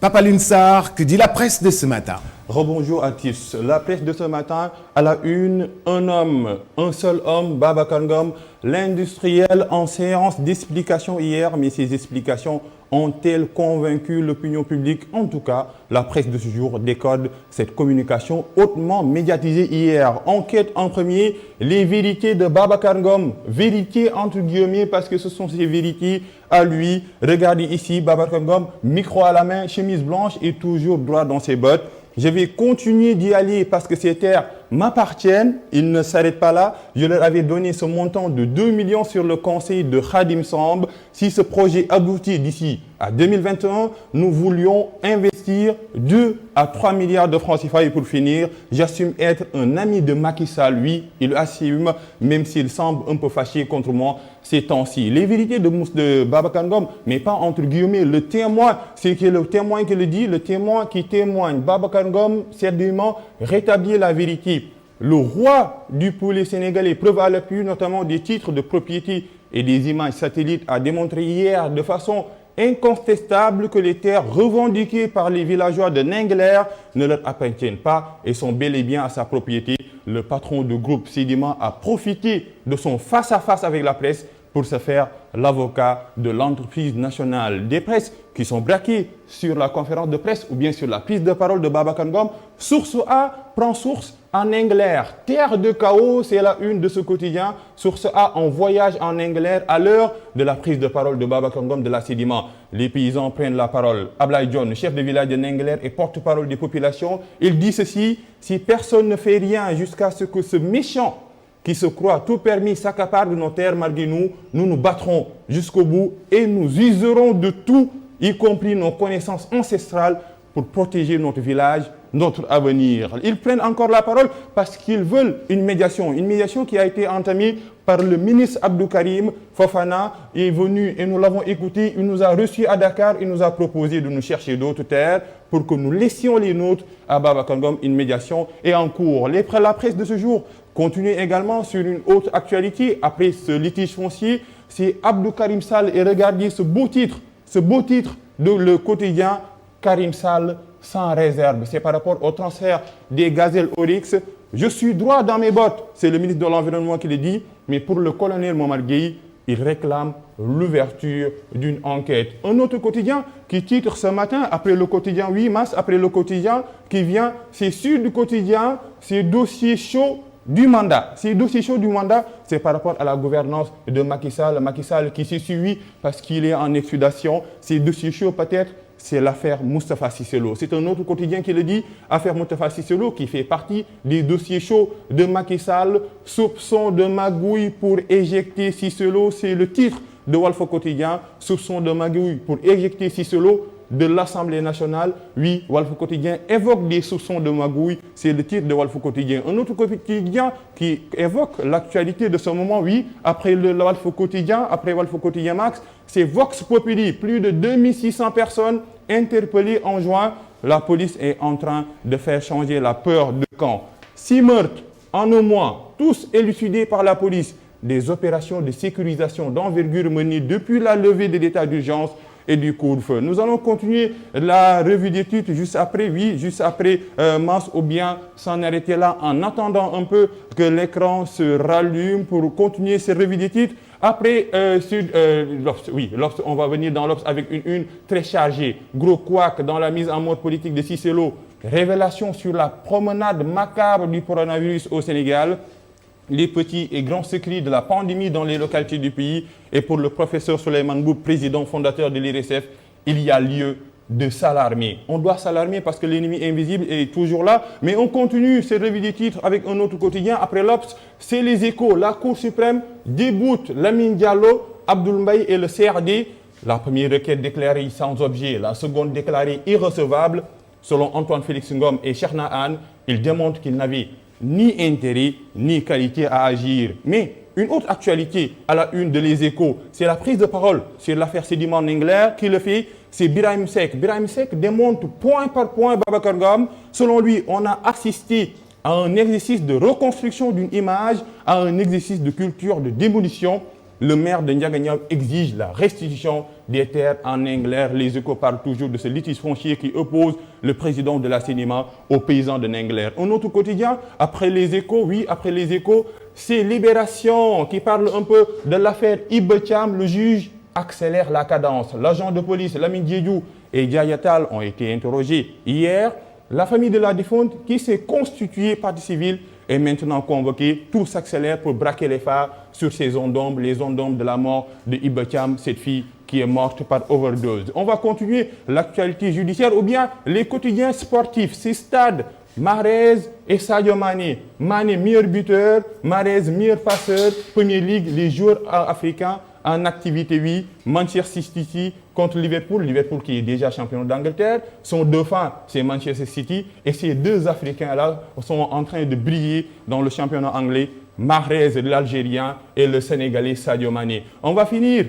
Papa Lunsar, que dit la presse de ce matin? Rebonjour à tous. La presse de ce matin, à la une, un homme, un seul homme, Babacar Ngom, l'industriel en séance d'explication hier, mais ces explications ont-elles convaincu l'opinion publique? En tout cas, la presse de ce jour décode cette communication hautement médiatisée hier. Enquête en premier, les vérités de Babacar Ngom. Vérités entre guillemets parce que ce sont ces vérités à lui. Regardez ici, Babacar Ngom, micro à la main, chemise blanche et toujours droit dans ses bottes. Je vais continuer d'y aller parce que ces terres m'appartiennent. Ils ne s'arrêtent pas là. Je leur avais donné ce montant de 2 millions sur le conseil de Khadim Samb. Si ce projet aboutit d'ici à 2021, nous voulions investir 2 à 3 milliards de francs CFA. Et pour finir, j'assume être un ami de Macky Sall. Lui, il assume, même s'il semble un peu fâché contre moi ces temps-ci. Les vérités de Babacar Ngom, mais pas entre guillemets. Le témoin, c'est que le témoin qui le dit, le témoin qui témoigne. Babacar Ngom, certainement, rétablir la vérité. Le roi du poulet sénégalais, preuve à l'appui notamment des titres de propriété et des images satellites, a démontré hier de façon incontestable que les terres revendiquées par les villageois de Nengler ne leur appartiennent pas et sont bel et bien à sa propriété. Le patron du groupe Sedima a profité de son face-à-face avec la presse pour se faire l'avocat de l'entreprise nationale des presses qui sont braqués sur la conférence de presse ou bien sur la prise de parole de Babacar Ngom. Source A prend source en Nengler. Terre de chaos, c'est la une de ce quotidien. Source A en voyage en Nengler à l'heure de la prise de parole de Babacar Ngom de la Sedima. Les paysans prennent la parole. Ablaye John, chef de village de Nengler et porte-parole des populations, il dit ceci: si personne ne fait rien jusqu'à ce que ce méchant qui se croit tout permis s'accapare de nos terres, malgré nous, nous nous battrons jusqu'au bout et nous userons de tout, y compris nos connaissances ancestrales, pour protéger notre village, notre avenir. Ils prennent encore la parole parce qu'ils veulent une médiation qui a été entamée par le ministre Abdou Karim Fofana. Il est venu et nous l'avons écouté, il nous a reçus à Dakar, il nous a proposé de nous chercher d'autres terres pour que nous laissions les nôtres à Babacar Ngom. Une médiation est en cours. La presse de ce jour continue également sur une autre actualité. Après ce litige foncier, c'est Abdou Karim Sall, et regardez ce beau titre de Le Quotidien: Karim Sall sans réserve. C'est par rapport au transfert des gazelles Oryx. Je suis droit dans mes bottes. C'est le ministre de l'Environnement qui le dit. Mais pour le colonel Momar Gueye, il réclame l'ouverture d'une enquête. Un autre quotidien qui titre ce matin, après le quotidien 8 mars, après le quotidien qui vient, c'est Sud Quotidien, c'est dossier chaud du mandat. Ces dossiers chauds du mandat, c'est par rapport à la gouvernance de Macky Sall. Macky Sall qui s'est suivi parce qu'il est en exsudation. Ces dossiers chauds, peut-être, c'est l'affaire Moustapha Cissé Lo. C'est un autre quotidien qui le dit, affaire Moustapha Cissé Lo, qui fait partie des dossiers chauds de Macky Sall. Soupçon de magouille pour éjecter Cissé Lo, c'est le titre de Walf Quotidien. Soupçon de magouille pour éjecter Cissé Lo de l'Assemblée nationale. Oui, Walf Quotidien évoque des soupçons de magouille, c'est le titre de Walf Quotidien. Un autre quotidien qui évoque l'actualité de ce moment, oui, après le Walf Quotidien, après Walf Quotidien Max, c'est Vox Populi. Plus de 2600 personnes interpellées en juin. La police est en train de faire changer la peur de camp. 6 meurtres en un mois, tous élucidés par la police. Des opérations de sécurisation d'envergure menées depuis la levée de l'état d'urgence et du couvre-feu. Nous allons continuer la revue des titres juste après mars, ou bien s'en arrêter là en attendant un peu que l'écran se rallume pour continuer ces revues des titres. Après, l'Obs, on va venir dans l'Obs avec une très chargée. Gros couac dans la mise en mode politique de Cissé Lo. Révélation sur la promenade macabre du coronavirus au Sénégal. Les petits et grands secrets de la pandémie dans les localités du pays. Et pour le professeur Souleymane Mboup, président fondateur de l'IRSF, il y a lieu de s'alarmer. On doit s'alarmer parce que l'ennemi invisible est toujours là. Mais on continue ces revues des titres avec un autre quotidien. Après l'Obs, c'est les Échos. La Cour suprême déboute Lamine Diallo, Abdoul Mbaye et le CRD. La première requête déclarée sans objet, la seconde déclarée irrecevable. Selon Antoine Félix Ngom et Cheikhna Anne, ils démontrent qu'ils n'avaient ni intérêt, ni qualité à agir. Mais une autre actualité à la une de Les Échos, c'est la prise de parole sur l'affaire Sedima Nengler. Qui le fait? C'est Birahim Seck. Birahim Seck démontre point par point Babacar Ngom. Selon lui, on a assisté à un exercice de reconstruction d'une image, à un exercice de culture de démolition. le maire de Ndiaganiao exige la restitution des terres en Ningler. Les Échos parlent toujours de ce litige foncier qui oppose le président de la CENIMA aux paysans de Ningler. Un autre quotidien, après les Échos, oui, après les Échos, c'est Libération qui parle un peu de l'affaire Iba Thiam. Le juge accélère la cadence. L'agent de police Lamine Diédhiou et Diayatal ont été interrogés hier. La famille de la défunte, qui s'est constituée partie civile, est maintenant convoquée. Tout s'accélère pour braquer les phares sur ces ondes d'ombre, les ondes d'ombre de la mort de Iba Thiam, cette fille qui est morte par overdose. On va continuer l'actualité judiciaire ou bien les quotidiens sportifs. C'est Stade, Mahrez et Sadio Mané. Mané, meilleur buteur, Mahrez, meilleur passeur. Première Ligue, les joueurs africains en activité, oui. Manchester City contre Liverpool. Liverpool qui est déjà champion d'Angleterre. Son dauphin, c'est Manchester City. Et ces deux Africains-là sont en train de briller dans le championnat anglais. Mahrez, l'Algérien, et le Sénégalais Sadio Mané. On va finir,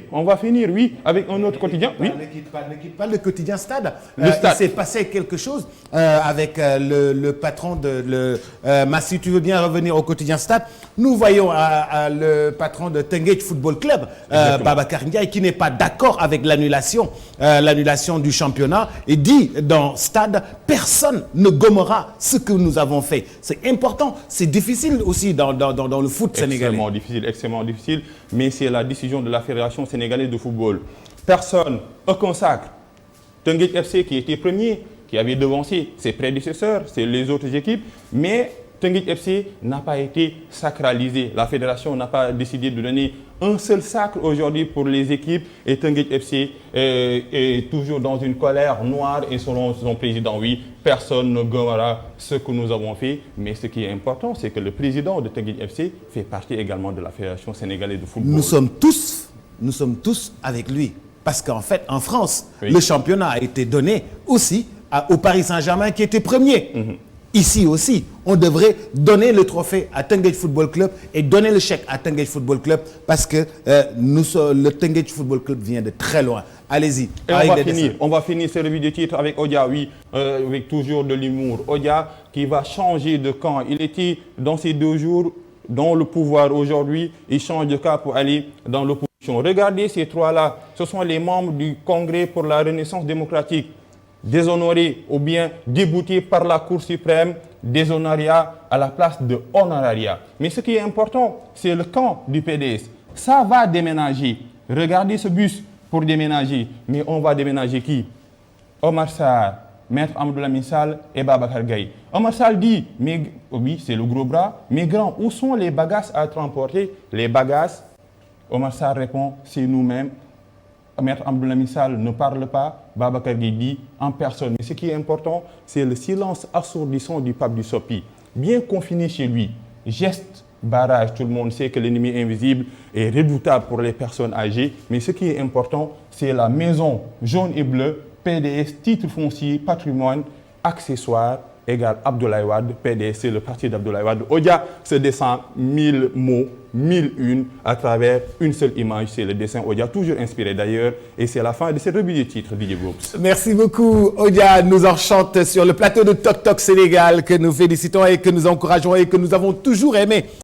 oui, avec un autre quotidien. Oui. Ne quitte pas le quotidien Stade. Stade. Il s'est passé quelque chose avec le patron de... Massi, tu veux bien revenir au quotidien Stade? Nous voyons le patron de Teungueth Football Club, Babacar Ndiaye, qui n'est pas d'accord avec l'annulation du championnat et dit dans Stade, personne ne gommera ce que nous avons fait. C'est important, c'est difficile aussi dans le foot sénégalais. Extrêmement difficile, mais c'est la décision de la Fédération sénégalaise de football. Personne, aucun sacre. Teungueth FC qui était premier, qui avait devancé ses prédécesseurs, c'est les autres équipes, mais Teungueth FC n'a pas été sacralisé. La fédération n'a pas décidé de donner un seul sacre aujourd'hui pour les équipes et Teungueth FC est toujours dans une colère noire et selon son président, oui, personne ne gommera ce que nous avons fait. Mais ce qui est important, c'est que le président de Teungueth FC fait partie également de la Fédération sénégalaise de football. Nous sommes tous avec lui. Parce qu'en fait, en France, oui, le championnat a été donné aussi au Paris Saint-Germain qui était premier. Ici aussi, on devrait donner le trophée à Teungueth Football Club et donner le chèque à Teungueth Football Club parce que le Teungueth Football Club vient de très loin. Allez-y. Et on va finir ce revue de titre avec Odia, oui, avec toujours de l'humour. Odia qui va changer de camp. Il était dans ces 2 jours dans le pouvoir. Aujourd'hui, il change de camp pour aller dans l'opposition. Regardez ces 3-là. Ce sont les membres du Congrès pour la Renaissance démocratique. Déshonorés ou bien déboutés par la Cour suprême, déshonorariat à la place de honorariat. Mais ce qui est important, c'est le camp du PDS. Ça va déménager. Regardez ce bus pour déménager. Mais on va déménager qui? Omar Sarr, Maître Amadou Sall et Babacar Gaye. Omar Sall dit, mais, oui, c'est le gros bras, mais grand, où sont les bagages à transporter? Les bagages, Omar Sarr répond, c'est nous-mêmes. Maître Amadou Sall ne parle pas, Babacar Gaye dit en personne. Mais ce qui est important, c'est le silence assourdissant du pape du Sopi. Bien confiné chez lui, geste, barrage, tout le monde sait que l'ennemi invisible est redoutable pour les personnes âgées. Mais ce qui est important, c'est la maison jaune et bleue, PDS, titre foncier, patrimoine, accessoire, égale Abdoulaye Wade, PDS, c'est le parti d'Abdoulaye Wade. Odia se descend 1000 mots, 1001 à travers une seule image, c'est le dessin Odia, toujours inspiré d'ailleurs. Et c'est la fin de cette revue de titres, Didier Brooks. Merci beaucoup, Odia nous enchante sur le plateau de Tok Tok Sénégal que nous félicitons et que nous encourageons et que nous avons toujours aimé.